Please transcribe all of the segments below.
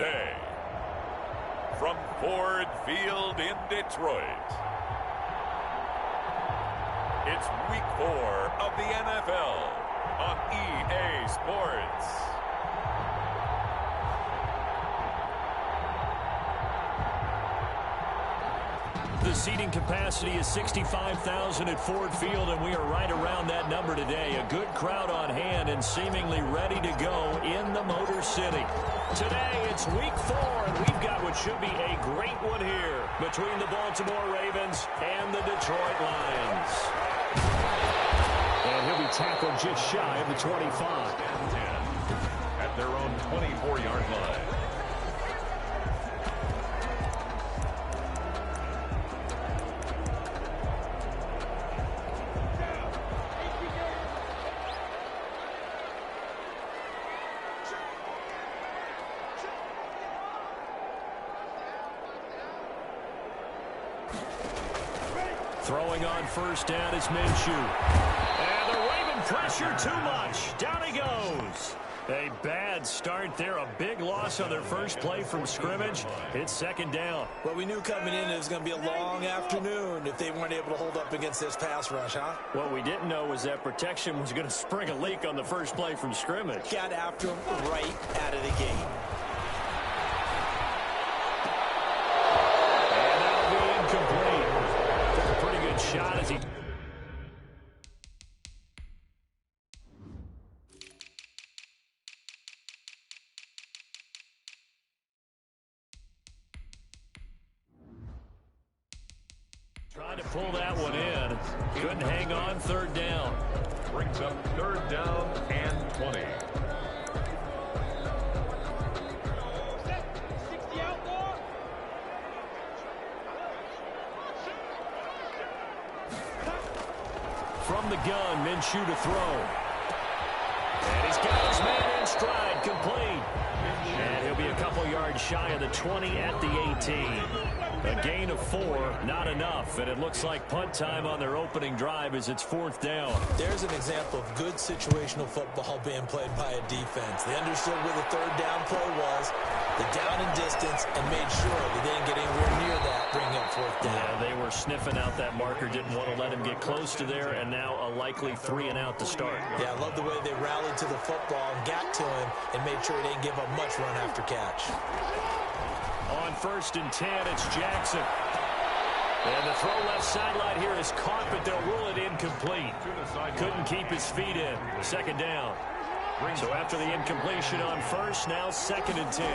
today. From Ford Field in Detroit, it's Week 4 of the NFL on EA Sports. The seating capacity is 65,000 at Ford Field, and we are right around that number today. A good crowd on hand and seemingly ready to go in the Motor City. Today, it's Week 4, and we've got what should be a great one here between the Baltimore Ravens and the Detroit Lions. And he'll be tackled just shy of the 25. And 10 at their own 24-yard line. Throwing on first down is Minshew. And they're waving pressure too much. Down he goes. A bad start there. A big loss on their first play from scrimmage. It's second down. Well, we knew coming in it was going to be a long afternoon if they weren't able to hold up against this pass rush, huh? What we didn't know was that protection was going to spring a leak on the first play from scrimmage. Got after him right out of the gate. And that'll be incomplete. Took a pretty good shot as he... Trying to pull that one in. Couldn't hang on. Third down. Brings up third down and 20. From the gun, Minshew to throw. And he's got his man in stride, complete. And he'll be a couple yards shy of the 20 at the 18. A gain of 4, not enough. And it looks like punt time on their opening drive as it's fourth down. There's an example of good situational football being played by a defense. They understood where the third down play was, the down and distance, and made sure that they didn't get anywhere near that, bringing up fourth down. Yeah, they were sniffing out that marker, didn't want to let him get close to there, and now a likely 3 and out to start. Yeah, I love the way they rallied to the football and got to him and made sure he didn't give up much run after catch. On first and 10, it's Jackson. And the throw left sideline here is caught, but they'll rule it incomplete. Couldn't keep his feet in. Second down. So after the incompletion on first, now second and 10.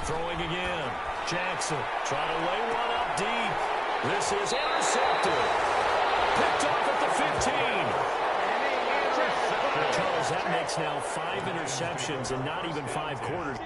Throwing again. Jackson trying to lay one up deep. This is intercepted. Picked off at the 15. Charles, that makes now 5 interceptions and not even 5 quarters.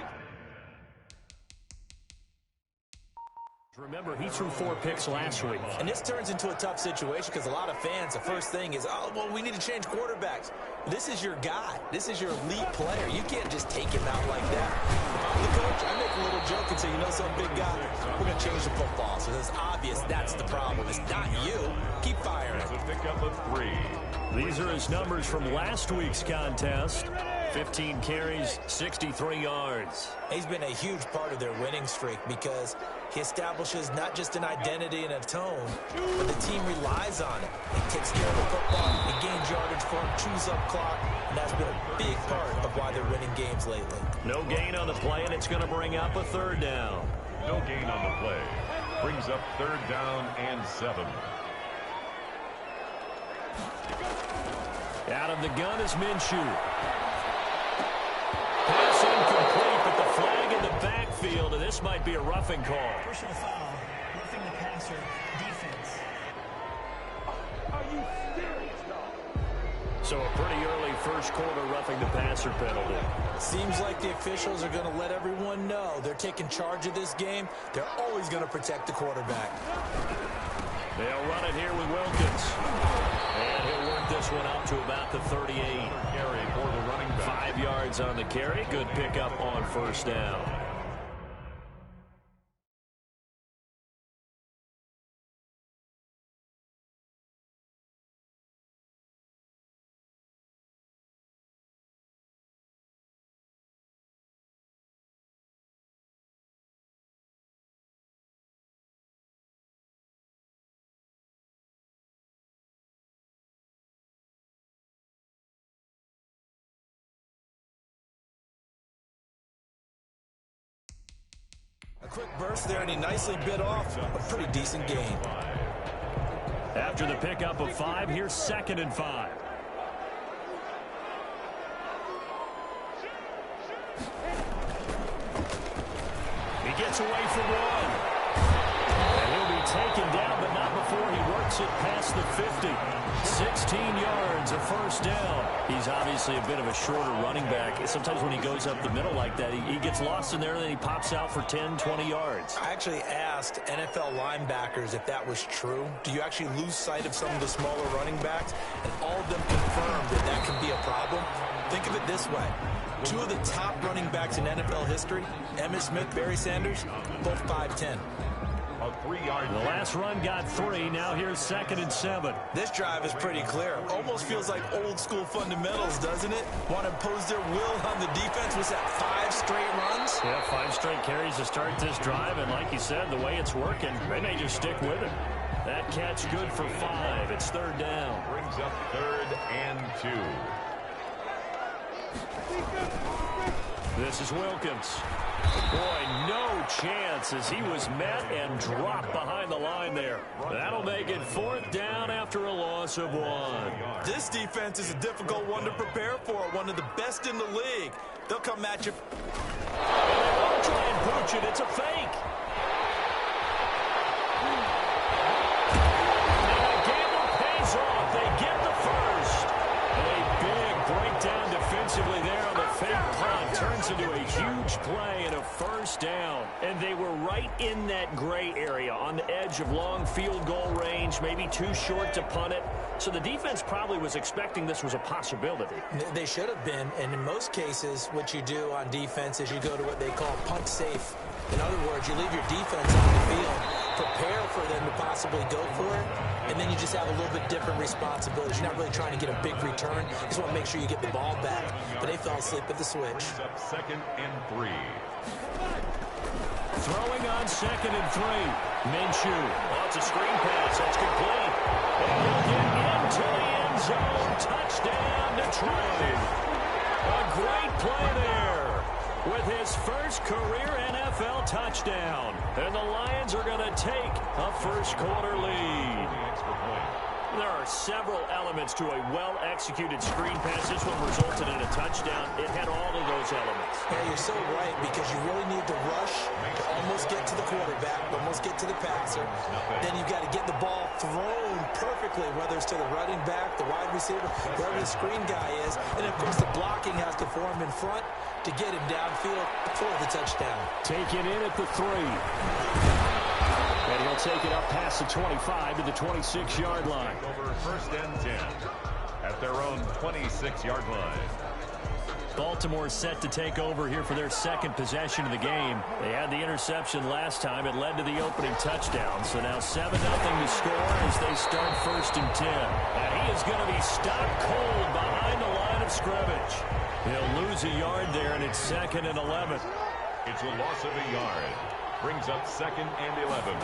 Remember, he threw 4 picks last week. And this turns into a tough situation because a lot of fans, the first thing is, oh, well, we need to change quarterbacks. This is your guy. This is your elite player. You can't just take him out like that. If I'm the coach, I make a little joke and say, you know some big guy, we're going to change the football. So it's obvious that's the problem. It's not you. Keep firing. It's a pickup of 3. These are his numbers from last week's contest. 15 carries, 63 yards. He's been a huge part of their winning streak because he establishes not just an identity and a tone, but the team relies on it. He takes care of the football, he gains yardage for him, chews up clock, and that's been a big part of why they're winning games lately. No gain on the play, and it's going to bring up a third down. No gain on the play. Brings up third down and 7. Out of the gun is Minshew. Pass incomplete, but the flag in the backfield, and this might be a roughing call. Personal foul, roughing the passer, defense. Are you serious, dog? So a pretty early first quarter roughing the passer penalty. Seems like the officials are going to let everyone know they're taking charge of this game. They're always going to protect the quarterback. They'll run it here with Wilkins. And he'll work this one up to about the 38. Carry for the running back. 5 yards on the carry. Good pickup on first down. A quick burst there, and he nicely bit off a pretty decent gain. After the pickup of 5, here's 2nd and 5. He gets away from one. And he'll be taken down, but not before he works it past the 50. 16 yards, a first down. He's obviously a bit of a shorter running back. Sometimes when he goes up the middle like that, he gets lost in there, and then he pops out for 10, 20 yards. I actually asked NFL linebackers if that was true. Do you actually lose sight of some of the smaller running backs? And all of them confirmed that that can be a problem. Think of it this way. 2 of the top running backs in NFL history, Emmitt Smith, Barry Sanders, both 5'10". The last run got 3. Now here's 2nd and 7. This drive is pretty clear. Almost feels like old school fundamentals, doesn't it? Want to impose their will on the defense. Was that 5 straight runs? Yeah, 5 straight carries to start this drive. And like you said, the way it's working, they may just stick with it. That catch good for 5. It's 3rd down. Brings up 3rd and 2. This is Wilkins. Boy, no chance as he was met and dropped behind the line there. That'll make it 4th down after a loss of 1. This defense is a difficult one to prepare for. One of the best in the league. They'll come at you. And they won't try and pooch it. It's a fake. And the gamble pays off. They get the first. A big breakdown defensively there on the fake punt. Turns into a huge play and a first down. And they were right in that gray area on the edge of long field goal range, maybe too short to punt it. So the defense probably was expecting this was a possibility. They should have been, and in most cases, what you do on defense is you go to what they call punt safe. In other words, you leave your defense on the field, prepare for them to possibly go for it, and then you just have a little bit different responsibilities. You're not really trying to get a big return. You just want to make sure you get the ball back. But they fell asleep at the switch. Up 2nd and 3. Throwing on 2nd and 3. Minshew. Oh, it's a screen pass. That's complete. And he'll get into the end zone. Touchdown, Detroit. A great play there with his first career NFL touchdown. And the Lions are going to take a first-quarter lead. There are several elements to a well-executed screen pass. This one resulted in a touchdown. It had all of those elements. Yeah, you're so right, because you really need to rush to almost get to the quarterback, almost get to the passer. Then you've got to get the ball thrown perfectly, whether it's to the running back, the wide receiver, wherever the screen guy is. And, of course, the blocking has to form in front to get him downfield for the touchdown. Taken in at the 3. And he'll take it up past the 25 to the 26-yard line. Over 1st and 10 at their own 26-yard line. Baltimore set to take over here for their 2nd possession of the game. They had the interception last time. It led to the opening touchdown. So now 7-0 to score as they start 1st and 10. And he is going to be stopped cold behind the line of scrimmage. He'll lose a yard there, and it's 2nd and 11. It's a loss of a yard. Brings up 2nd and 11.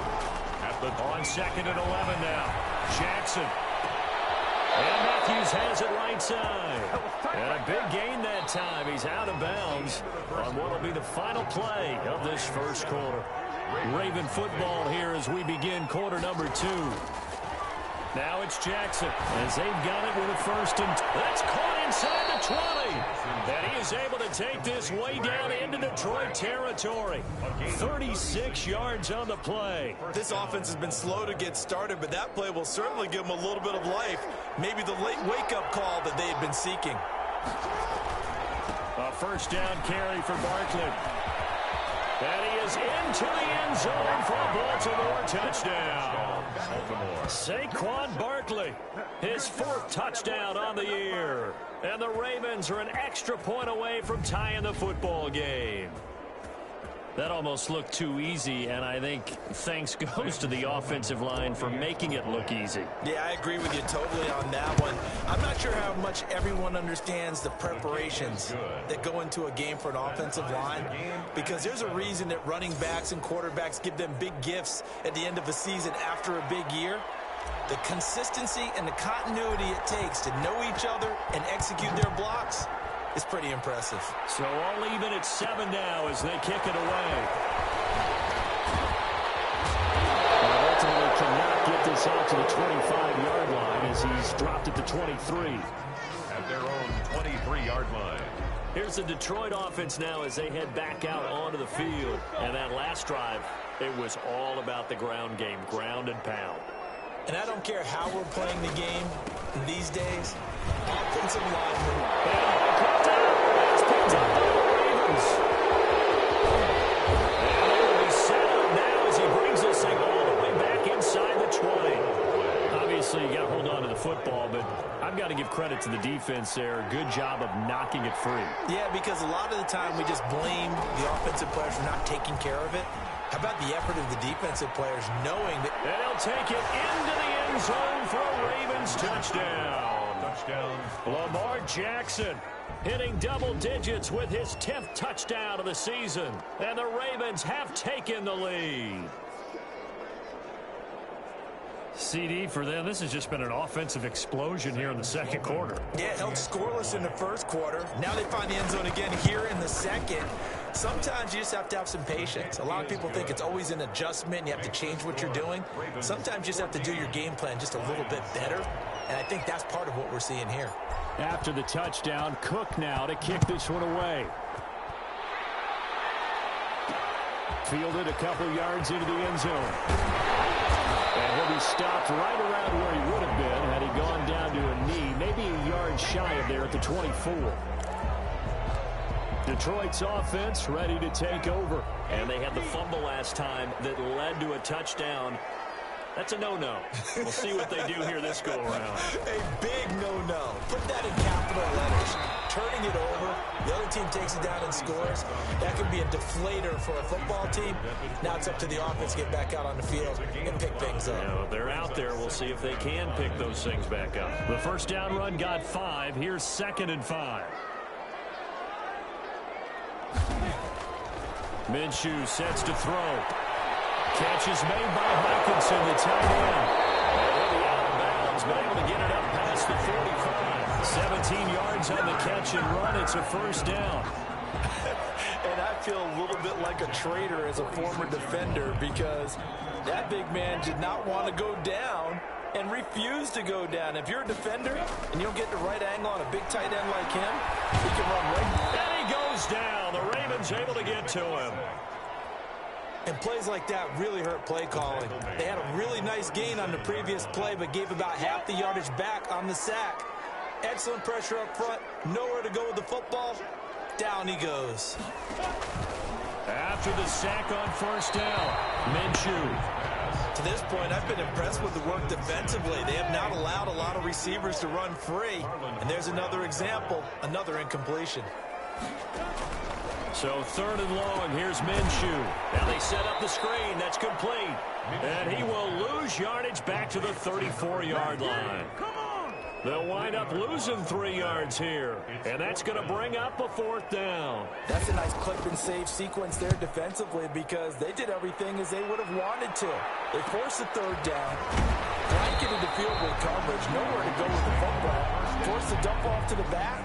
On 2nd and 11 now. Jackson. And Matthews has it right side. And a big gain that time. He's out of bounds on what will be the final play of this first quarter. Raven football here as we begin quarter number 2. Now it's Jackson as they've got it with a 1st and that's caught inside the 20. And he is able to take this way down into Detroit territory. 36 yards on the play. This offense has been slow to get started, but that play will certainly give them a little bit of life. Maybe the late wake-up call that they had been seeking. A 1st down carry for Barkley. And he is into the end zone for a Baltimore touchdown. Saquon Barkley, his 4th touchdown on the year. And the Ravens are an extra point away from tying the football game. That almost looked too easy, and I think thanks goes to the offensive line for making it look easy. Yeah, I agree with you totally on that one. I'm not sure how much everyone understands the preparations that go into a game for an offensive line, because there's a reason that running backs and quarterbacks give them big gifts at the end of a season after a big year. The consistency and the continuity it takes to know each other and execute their blocks is pretty impressive. So all even at 7 now as they kick it away. to the 25-yard line as he's dropped at the 23. At their own 23-yard line. Here's the Detroit offense now as they head back out onto the field. And that last drive, it was all about the ground game, ground and pound. And I don't care how we're playing the game these days. Offensive linemen. It's picked up by the Ravens. And they will be set up now as he brings this thing all the way back inside the 20. Obviously, you got to hold on to the football, but I've got to give credit to the defense there. Good job of knocking it free. Yeah, because a lot of the time we just blame the offensive players for not taking care of it. How about the effort of the defensive players knowing that... And he'll take it into the end zone for a Ravens touchdown. Touchdown. Lamar Jackson hitting double digits with his 10th touchdown of the season. And the Ravens have taken the lead. CD for them, this has just been an offensive explosion here in the second quarter. Yeah, held scoreless in the first quarter. Now they find the end zone again here in the second. Sometimes you just have to have some patience. A lot of people think it's always an adjustment and you have to change what you're doing. Sometimes you just have to do your game plan just a little bit better. And I think that's part of what we're seeing here. After the touchdown, Cook now to kick this one away. Fielded a couple yards into the end zone. And he'll be stopped right around where he would have been had he gone down to a knee, maybe a yard shy of there at the 24. Detroit's offense ready to take over. And they had the fumble last time that led to a touchdown. That's a no-no. We'll see what they do here this go-around. A big no-no. Put that in capital letters. Turning it over. The other team takes it down and scores. That could be a deflator for a football team. Now it's up to the offense to get back out on the field and pick things up. Now, if they're out there, we'll see if they can pick those things back up. The first down run got 5. Here's 2nd and 5. Minshew sets to throw. Catch is made by Hawkinson, the tight end. And he'll be out of bounds, but able to get it up past the 45. 17 yards on the catch and run. It's a first down. And I feel a little bit like a traitor as a former defender because that big man did not want to go down and refused to go down. If you're a defender and you don't get the right angle on a big tight end like him, he can run right. And he goes down. The Ravens able to get to him. And plays like that really hurt play calling. They had a really nice gain on the previous play, but gave about half the yardage back on the sack. Excellent pressure up front. Nowhere to go with the football. Down he goes. After the sack on first down, Minshew. To this point, I've been impressed with the work defensively. They have not allowed a lot of receivers to run free. And there's another example, another incompletion. So 3rd and long, here's Minshew. Now they set up the screen. That's complete. And he will lose yardage back to the 34-yard line. They'll wind up losing 3 yards here. And that's going to bring up a 4th down. That's a nice clip and save sequence there defensively because they did everything as they would have wanted to. They forced the 3rd down, blanketed the field with coverage, nowhere to go with the football, forced the dump off to the back,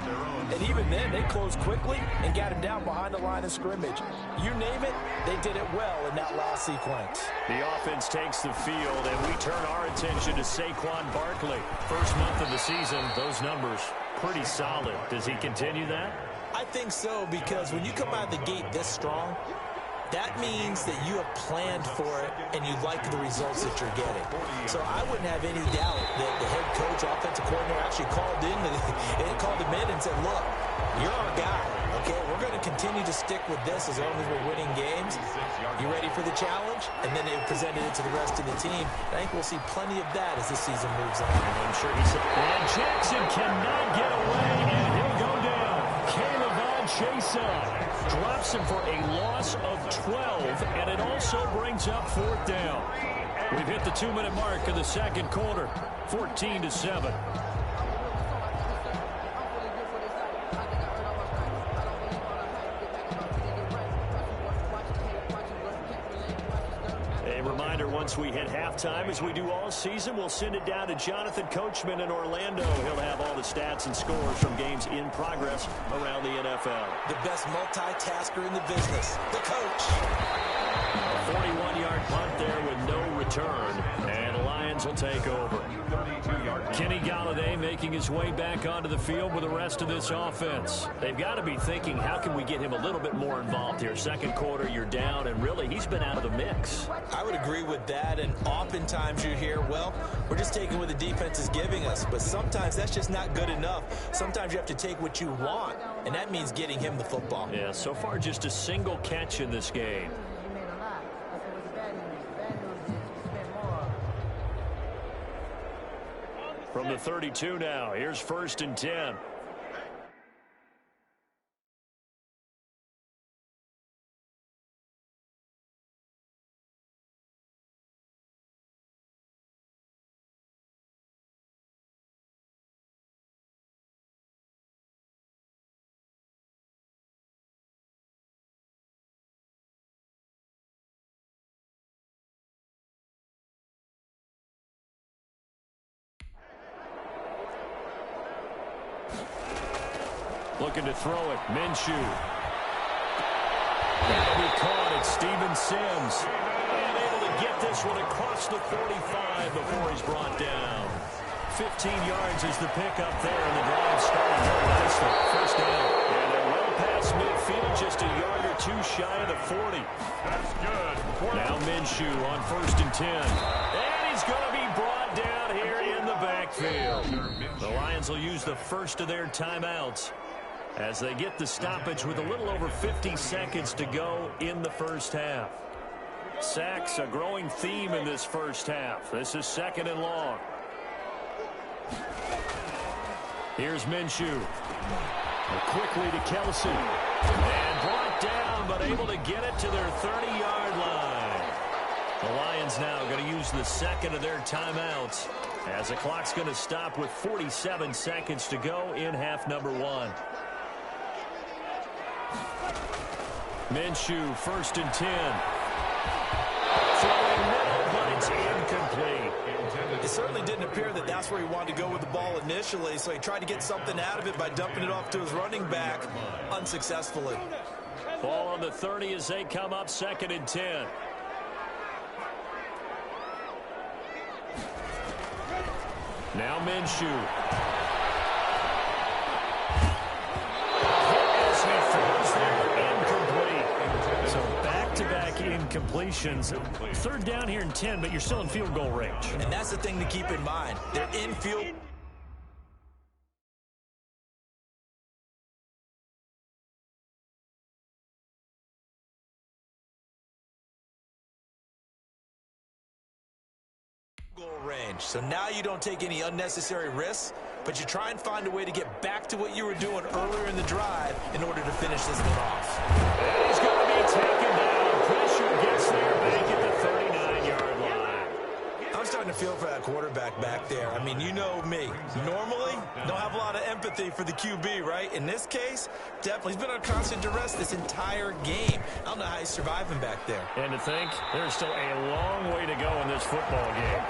and even then they closed quickly and got him down behind the line of scrimmage. You name it, they did it well in that last sequence. The offense takes the field, and we turn our attention to Saquon Barkley. First month of the season, those numbers pretty solid. Does he continue that? I think so, because when you come out of the gate this strong, that means that you have planned for it and you like the results that you're getting. So I wouldn't have any doubt that the head coach, offensive coordinator actually called him in and said, look, you're our guy, okay? We're going to continue to stick with this as long as we're winning games. You ready for the challenge? And then they presented it to the rest of the team. I think we'll see plenty of that as the season moves on. I'm sure he said. And Jackson cannot get away, and he'll go down. Kayvon Chason drops him for a loss of 12, and it also brings up 4th down. We've hit the 2-minute mark of the second quarter, 14-7. A reminder, once we hit halftime, as we do all season, we'll send it down to Jonathan Coachman in Orlando. He'll have all the stats and scores from games in progress around the NFL. The best multitasker in the business, the coach. A 41-yard punt there with no return. And the Lions will take over. Kenny Galladay making his way back onto the field with the rest of this offense. They've got to be thinking, how can we get him a little bit more involved here? Second quarter, you're down, and really, he's been out of the mix. I would agree with that, and oftentimes you hear, well, we're just taking what the defense is giving us, but sometimes that's just not good enough. Sometimes you have to take what you want, and that means getting him the football. Yeah, so far just a single catch in this game. From the 32 now, here's 1st and 10. Looking to throw it. Minshew. That'll be caught. It's Steven Sims. And able to get this one across the 45 before he's brought down. 15 yards is the pickup there, and the drive starting very nicely. First down. And they're well past midfield, just a yard or two shy of the 40. That's good. Now Minshew on 1st and 10. And he's going to be brought down here in the backfield. The Lions will use the first of their timeouts as they get the stoppage with a little over 50 seconds to go in the first half. Sacks, a growing theme in this first half. This is 2nd and long. Here's Minshew. Quickly to Kelsey. And brought down, but able to get it to their 30-yard line. The Lions now going to use the second of their timeouts as the clock's going to stop with 47 seconds to go in half number 1. Minshew, 1st and 10. Throwing middle, but it's incomplete. It certainly didn't appear that that's where he wanted to go with the ball initially, so he tried to get something out of it by dumping it off to his running back unsuccessfully. Ball on the 30 as they come up, 2nd and 10. Now Minshew. As he throws there, incomplete. So back-to-back incompletions. 3rd down here and 10, but you're still in field goal range. And that's the thing to keep in mind. They're in field goal range. So now you don't take any unnecessary risks, but you try and find a way to get back to what you were doing earlier in the drive in order to finish this one off. And he's going to be taken down. Pressure gets there back at the 39-yard line. I'm starting to feel for that quarterback back there. I mean, you know me. Normally, don't have a lot of empathy for the QB, right? In this case, definitely. He's been on constant duress this entire game. I don't know how he's surviving back there. And to think, there's still a long way to go in this football game.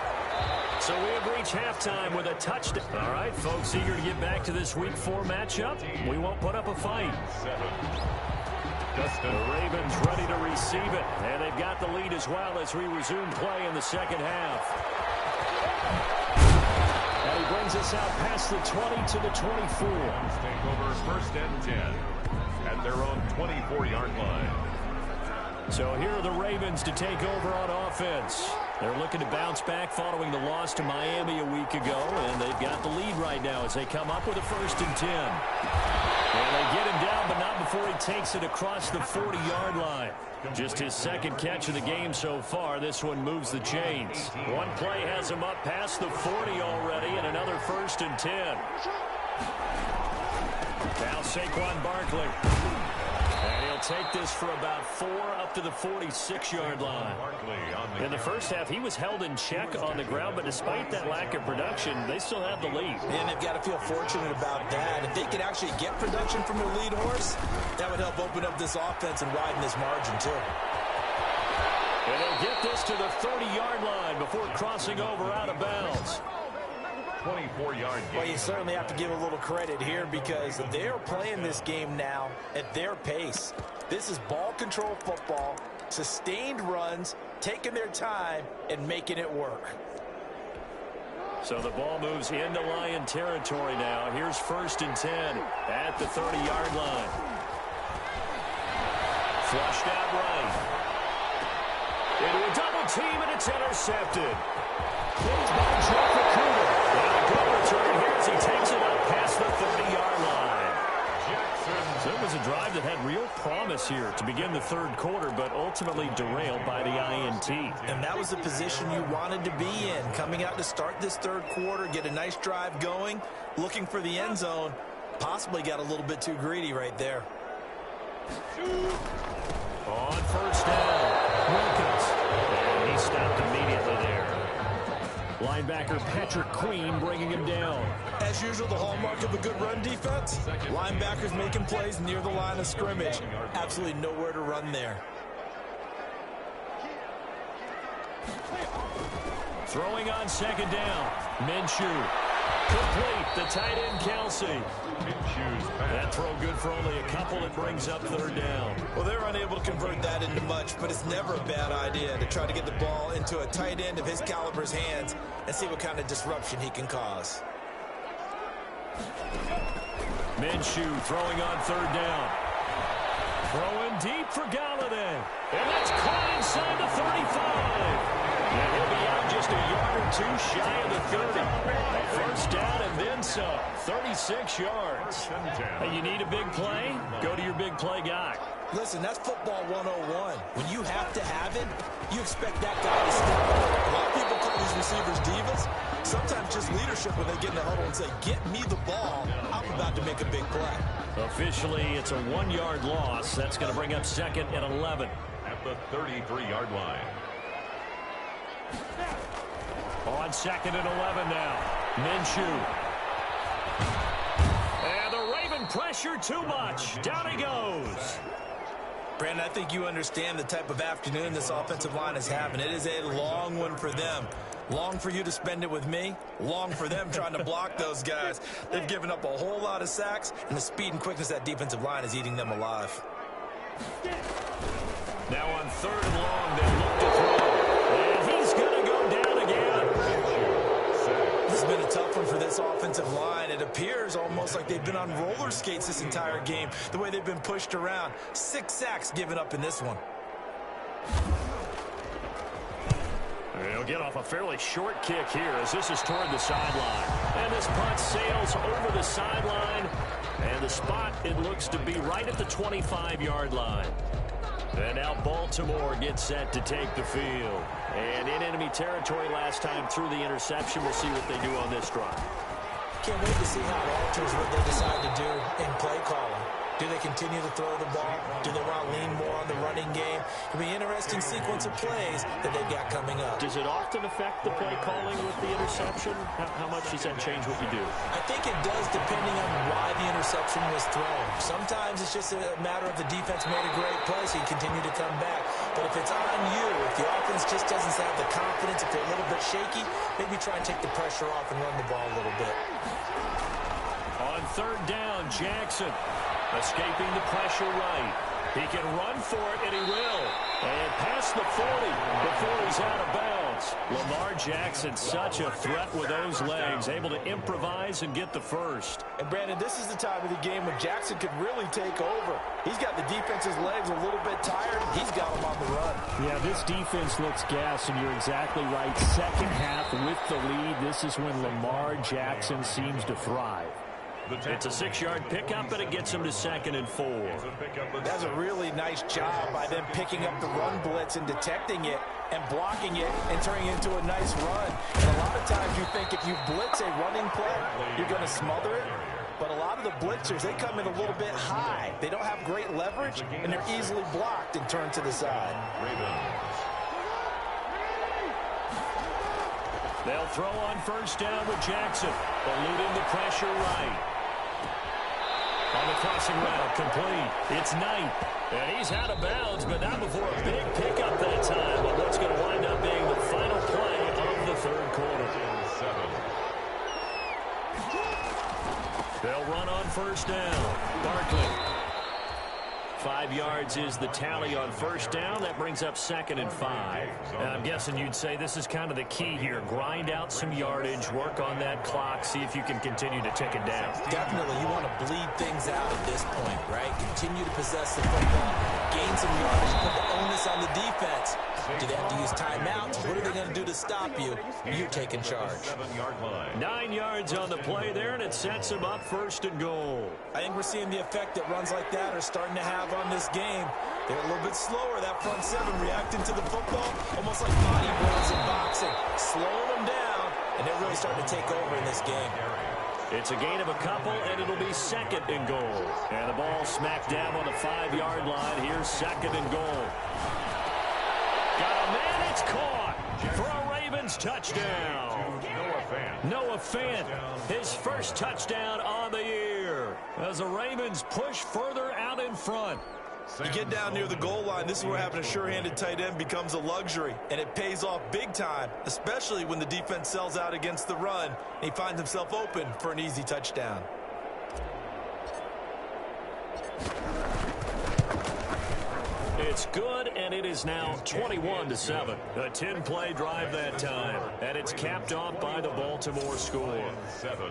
So we have reached halftime with a touchdown. All right, folks, eager to get back to this Week 4 matchup. We won't put up a fight. The Ravens ready to receive it, and they've got the lead as well as we resume play in the second half. And he brings us out past the 20 to the 24. Take over 1st and 10 at their own 24-yard line. So here are the Ravens to take over on offense. They're looking to bounce back following the loss to Miami a week ago, and they've got the lead right now as they come up with a 1st and 10. And they get him down, but not before he takes it across the 40-yard line. Just his 2nd catch of the game so far. This one moves the chains. One play has him up past the 40 already, and another 1st and 10. Now Saquon Barkley. And he'll take this for about 4 up to the 46-yard line. In the first half, he was held in check on the ground, but despite that lack of production, they still have the lead. And they've got to feel fortunate about that. If they could actually get production from their lead horse, that would help open up this offense and widen this margin, too. And they'll get this to the 30-yard line before crossing over out of bounds. 24-yard game. Well, you certainly have to give a little credit here because they're playing this game now at their pace. This is ball control football, sustained runs, taking their time, and making it work. So the ball moves into Lion territory now. Here's 1st and 10 at the 30-yard line. Flushed out right. Into a double team, and it's intercepted. Plays by Jeff Okuda. And a good return here as he takes it up past the 30-yard line. So it was a drive that had real promise here to begin the 3rd quarter, but ultimately derailed by the INT. And that was the position you wanted to be in. Coming out to start this 3rd quarter, get a nice drive going, looking for the end zone. Possibly got a little bit too greedy right there. On 1st down, Wilkins. And he stopped immediately there. Linebacker Patrick Queen bringing him down. As usual, the hallmark of a good run defense. Linebackers making plays near the line of scrimmage. Absolutely nowhere to run there. Throwing on 2nd down, Minshew. Complete, the tight end Kelsey. That throw good for only a couple. It brings up 3rd down. Well, they're unable to convert that into much, but it's never a bad idea to try to get the ball into a tight end of his caliber's hands and see what kind of disruption he can cause. Minshew throwing on 3rd down. Throwing deep for Galladay. And that's caught inside the 35. And he'll be out just a yard or 2 shy of the 30. A 1st down and then some. 36 yards. Hey, you need a big play? Go to your big play guy. Listen, that's football 101. When you have to have it, you expect that guy to step up. A lot of people call these receivers divas. Sometimes just leadership when they get in the huddle and say, get me the ball. I'm about to make a big play. Officially, it's a 1-yard loss. That's going to bring up 2nd and 11. At the 33-yard line. On 2nd and 11 now. Minshew. And the Raven pressure too much. Down he goes. Brandon, I think you understand the type of afternoon this offensive line is having. It is a long one for them. Long for you to spend it with me. Long for them trying to block those guys. They've given up a whole lot of sacks, and the speed and quickness of that defensive line is eating them alive. Now on 3rd and long, they look to throw. And he's going to go down again. This has been a tough one for this offensive line. It appears almost like they've been on roller skates this entire game, the way they've been pushed around. 6 sacks given up in this one. He'll get off a fairly short kick here as this is toward the sideline. And this punt sails over the sideline. And the spot, it looks to be right at the 25-yard line. And now Baltimore gets set to take the field. And in enemy territory last time through the interception. We'll see what they do on this drive. Can't wait to see how it alters what they decide to do in play calling. Do they continue to throw the ball? Do they want to lean more on the running game? It'll be an interesting sequence of plays that they've got coming up. Does it often affect the play calling with the interception? How much does that change what you do? I think it does depending on why the interception was thrown. Sometimes it's just a matter of the defense made a great play, so you continue to come back. But if it's on you, if the offense just doesn't have the confidence, if they're a little bit shaky, maybe try and take the pressure off and run the ball a little bit. On 3rd down, Jackson. Escaping the pressure right. He can run for it, and he will. And past the 40 before he's out of bounds. Lamar Jackson, such a threat with those legs, able to improvise and get the first. And, Brandon, this is the time of the game when Jackson could really take over. He's got the defense's legs a little bit tired. He's got them on the run. Yeah, this defense looks gassed, and you're exactly right. Second half with the lead, this is when Lamar Jackson seems to thrive. It's a 6-yard pickup, but it gets him to 2nd and 4. That's a really nice job by them picking up the run blitz and detecting it and blocking it and turning it into a nice run. And a lot of times you think if you blitz a running play, you're going to smother it. But a lot of the blitzers, they come in a little bit high. They don't have great leverage, and they're easily blocked and turned to the side. They'll throw on 1st down with Jackson, eluding the pressure right. On the crossing route, complete. It's Knight. And he's out of bounds, but not before a big pickup that time. But what's going to wind up being the final play of the 3rd quarter. They'll run on 1st down. Barkley 5 yards is the tally on first down. That brings up 2nd and 5. And I'm guessing you'd say this is kind of the key here. Grind out some yardage, work on that clock, see if you can continue to tick it down. Definitely, you want to bleed things out at this point, right? Continue to possess the football, gain some yardage, put the onus on the defense. Do they have to use timeouts? What are they going to do to stop you? You're taking charge. 9 yards on the play there, and it sets them up 1st and goal. I think we're seeing the effect that runs like that are starting to have on this game. They're a little bit slower, that front seven, reacting to the football, almost like body blows in boxing, slowing them down, and they're really starting to take over in this game. It's a gain of a couple, and it'll be 2nd and goal. And the ball smacked down on the 5-yard line. Here's 2nd and goal. Got a man, it's caught for a Ravens touchdown. Noah Fant, his first touchdown on the year as the Ravens push further out in front. You get down near the goal line, this is where having a sure-handed tight end becomes a luxury, and it pays off big time, especially when the defense sells out against the run, and he finds himself open for an easy touchdown. It's good, and it is now 21-7. A 10-play drive that time, and it's capped off by the Baltimore score. 7.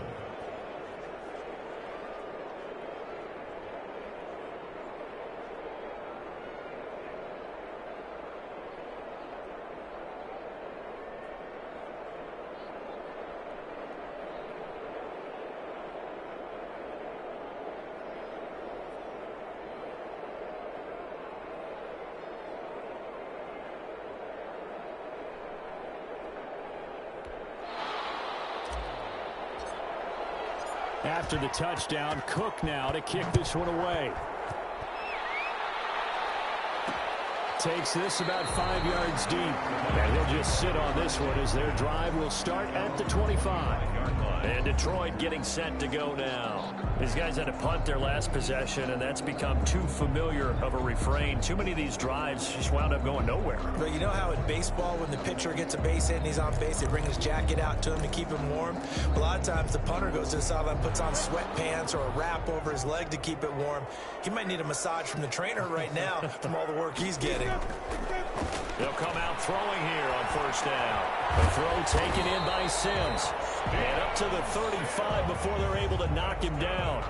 After the touchdown, Cook now to kick this one away. Takes this about 5 yards deep. And he'll just sit on this one as their drive will start at the 25. And Detroit getting set to go now. These guys had to punt their last possession, and that's become too familiar of a refrain. Too many of these drives just wound up going nowhere. But you know how in baseball, when the pitcher gets a base hit and he's on base, they bring his jacket out to him to keep him warm? A lot of times the punter goes to the sideline, puts on sweatpants or a wrap over his leg to keep it warm. He might need a massage from the trainer right now from all the work he's getting. They'll come out throwing here on first down. The throw taken in by Sims. And up to the 35 before they're able to knock him down.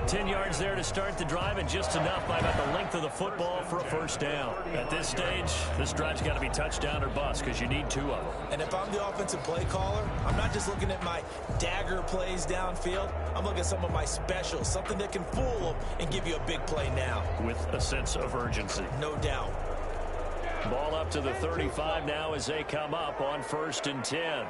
10 yards there to start the drive, and just enough by about the length of the football for a first down. At this stage, this drive's got to be touchdown or bust because you need 2 of them. And if I'm the offensive play caller, I'm not just looking at my dagger plays downfield. I'm looking at some of my specials, something that can fool them and give you a big play now. With a sense of urgency. No doubt. Ball up to the 35 now as they come up on 1st and 10.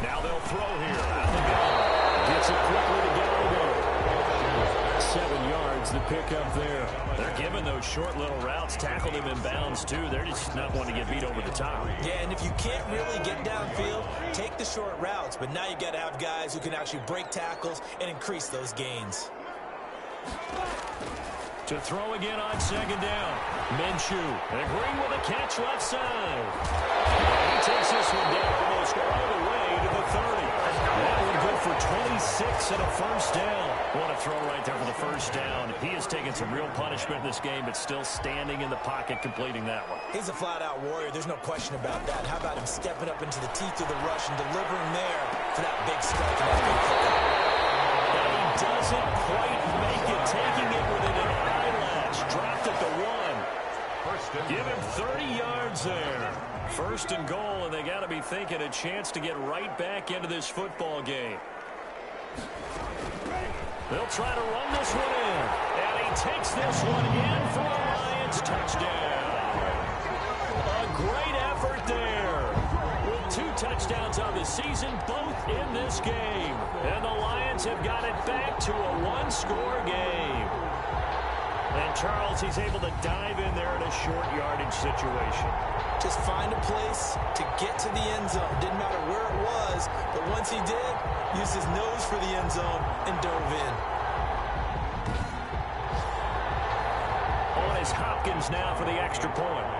Now they'll throw here. Out the gun. Gets it quickly to Gallagher. 7 yards, the pickup there. They're giving those short little routes. Tackled him in bounds, too. They're just not wanting to get beat over the top. Yeah, and if you can't really get downfield, take the short routes. But now you got to have guys who can actually break tackles and increase those gains. To throw again on 2nd down. Minshew. And Green with a catch left side. He takes this one down almost all the way to the 30. That one good for 26 and a first down. What a throw right there for the first down. He has taken some real punishment in this game, but still standing in the pocket completing that one. He's a flat-out warrior. There's no question about that. How about him stepping up into the teeth of the rush and delivering there for that big strike and that big pickup? And he doesn't quite make it, taking it within an eyelash. Dropped at the 1. Give him 30 yards there. 1st and goal, and they got to be thinking a chance to get right back into this football game. They'll try to run this one in. And he takes this one in for a Lions touchdown. A great effort there. With 2 touchdowns on the season, both in this game. And the Lions have got it back to a 1-score game. And Charles, he's able to dive in there in a short yardage situation. Just find a place to get to the end zone. Didn't matter where it was, but once he did, used his nose for the end zone and dove in. On is Hopkins now for the extra point.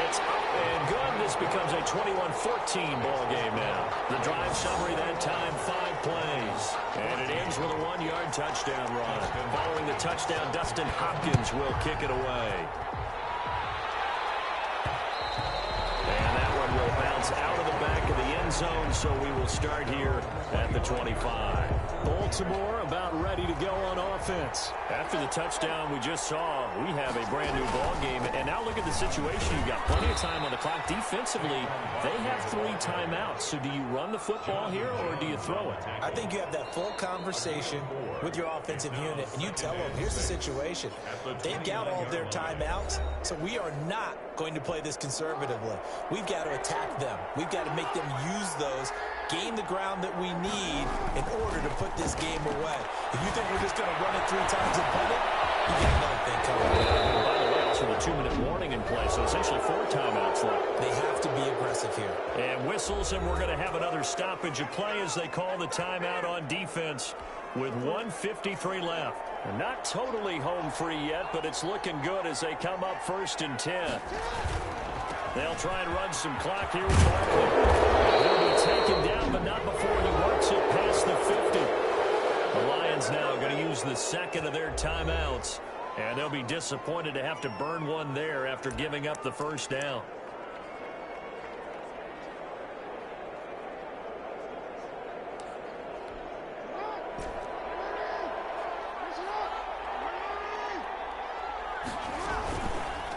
It's up and good. This becomes a 21-14 ball game now. The drive summary that time, 5 plays. And it ends with a 1-yard touchdown run. Following the touchdown, Dustin Hopkins will kick it away. And that one will bounce out of the back of the end zone, so we will start here at the 25. Baltimore about ready to go on offense. After the touchdown we just saw, we have a brand new ball game. And now look at the situation. You've got plenty of time on the clock. Defensively, they have 3 timeouts. So do you run the football here or do you throw it? I think you have that full conversation with your offensive unit, and you tell them, here's the situation. They've got all of their timeouts, so we are not going to play this conservatively. We've got to attack them. We've got to make them use those, gain the ground that we need in order to put this game away. If you think we're just going to run it 3 times and punt it, you got another thing coming. By the way, also the 2-minute warning in play, so essentially 4 timeouts left. They have to be aggressive here. And whistles, and we're going to have another stoppage of play as they call the timeout on defense with 1:53 left. And not totally home free yet, but it's looking good as they come up 1st and 10. They'll try and run some clock here with Barkley. He'll be taken down, but not before he works it past the 50. The Lions now going to use the second of their timeouts, and they'll be disappointed to have to burn one there after giving up the first down.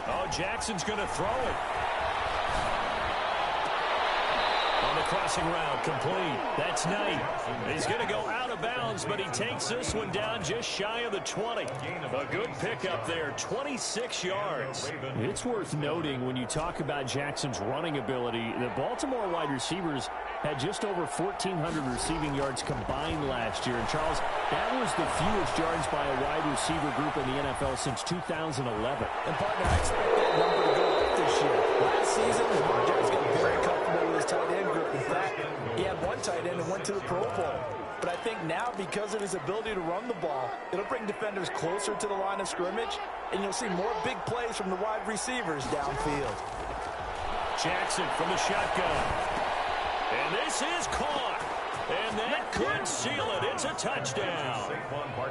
Oh, Jackson's going to throw it. On the crossing route, complete. That's Knight. He's going to go out of bounds, but he takes this one down just shy of the 20. A good pickup there, 26 yards. It's worth noting when you talk about Jackson's running ability, the Baltimore wide receivers had just over 1,400 receiving yards combined last year. And, Charles, that was the fewest yards by a wide receiver group in the NFL since 2011. And, partner, I expect that number to go up this year. Last season, Lamar Jackson got very comfortable with his tight end group. In fact, he had one tight end and went to the Pro Bowl. But I think now, because of his ability to run the ball, it'll bring defenders closer to the line of scrimmage, and you'll see more big plays from the wide receivers downfield. Jackson from the shotgun. And this is caught. And that could seal it. It's a touchdown.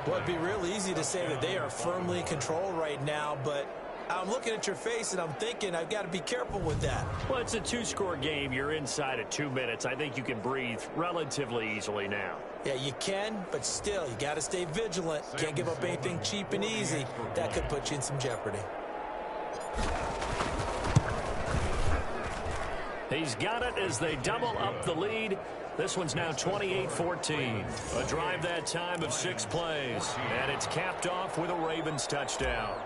Well, it'd be real easy to say that they are firmly in control right now, but I'm looking at your face and I'm thinking I've got to be careful with that. Well, it's a 2-score game. You're inside of 2 minutes. I think you can breathe relatively easily now. Yeah, you can, but still, you got to stay vigilant. Can't give up anything cheap and easy. That could put you in some jeopardy. He's got it as they double up the lead. This one's now 28-14. A drive that time of 6 plays. And it's capped off with a Ravens touchdown.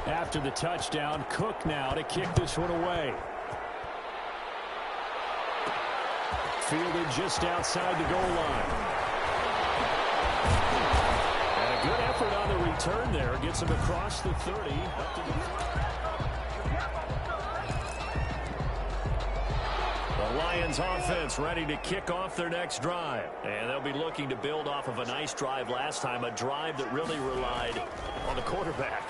After the touchdown, Cook now to kick this one away. Fielded just outside the goal line. And a good effort on the return there. Gets him across the 30. Up to the Lions offense ready to kick off their next drive. And they'll be looking to build off of a nice drive last time, a drive that really relied on the quarterback.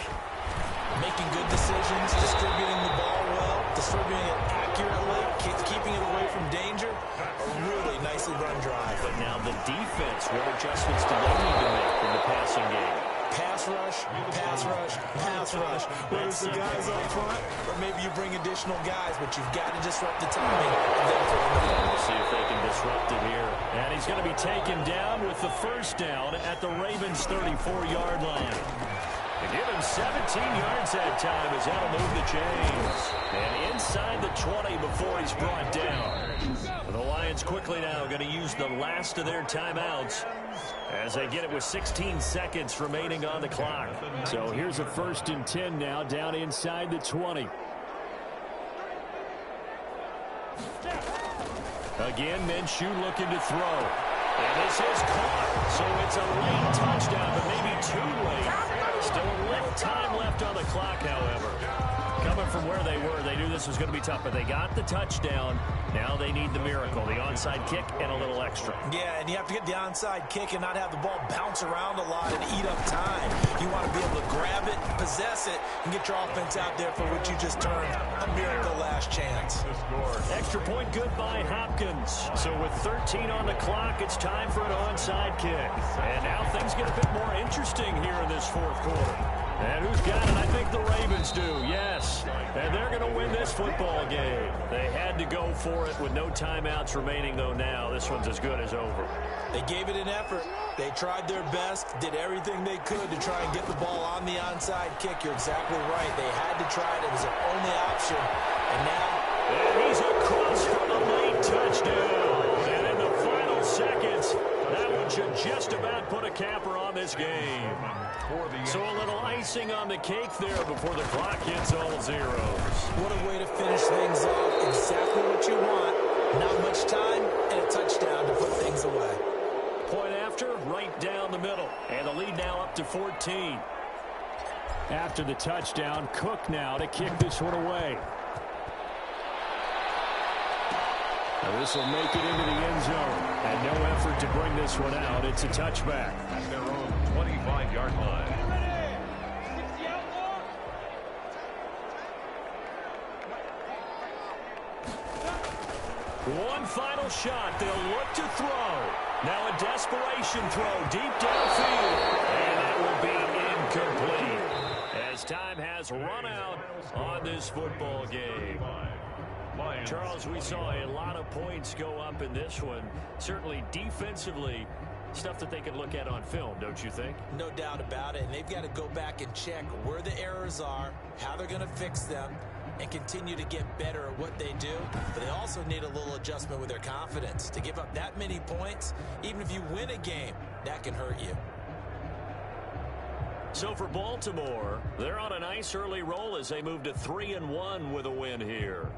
Making good decisions, distributing the ball well, distributing it accurately, keeping it away from danger. A really nicely run drive. But now the defense, what adjustments do they need to make in the passing game? Pass rush, pass rush, pass rush. Whether it's the guys up front, or maybe you bring additional guys, but you've got to disrupt the timing of them throwing the ball. We'll see if they can disrupt it here. And he's going to be taken down with the first down at the Ravens' 34-yard line. They give him 17 yards that time as that'll move the chains. And inside the 20 before he's brought down. The Lions quickly now going to use the last of their timeouts as they get it with 16 seconds remaining on the clock. So here's a 1st and 10 now down inside the 20. Again, Minshew looking to throw. And this is caught. So it's a late touchdown, but maybe too late. Still a little time left on the clock, however. Coming from where they were, they knew this was going to be tough, but they got the touchdown. Now they need the miracle, the onside kick and a little extra. Yeah, and you have to get the onside kick and not have the ball bounce around a lot and eat up time. You want to be able to grab it, possess it and get your offense out there for what you just termed a miracle last chance. Extra point good by Hopkins. So with 13 on the clock, it's time for an onside kick. And now things get a bit more interesting here in this fourth quarter. And who's got it? I think the Ravens do, yes. And they're going to win this football game. They had to go for it with no timeouts remaining, though now this one's as good as over. They gave it an effort. They tried their best, did everything they could to try and get the ball on the onside kick. You're exactly right. They had to try it. It was their only option. And now... And he's across for the late touchdown. And in the final seconds, that one should just about put a capper on this game. So a little icing on the cake there before the clock hits all zeros. What a way to finish things off. Exactly what you want. Not much time and a touchdown to put things away. Point after, right down the middle. And the lead now up to 14. After the touchdown, Cook now to kick this one away. Now this will make it into the end zone. And no effort to bring this one out. It's a touchback. At their own 25-yard line. One final shot. They'll look to throw. Now a desperation throw deep downfield. And that will be incomplete as time has run out on this football game. Charles, we saw a lot of points go up in this one. Certainly defensively, stuff that they could look at on film, don't you think? No doubt about it. And they've got to go back and check where the errors are, how they're going to fix them, and continue to get better at what they do. But they also need a little adjustment with their confidence. To give up that many points, even if you win a game, that can hurt you. So for Baltimore, they're on a nice early roll as they move to 3-1 with a win here.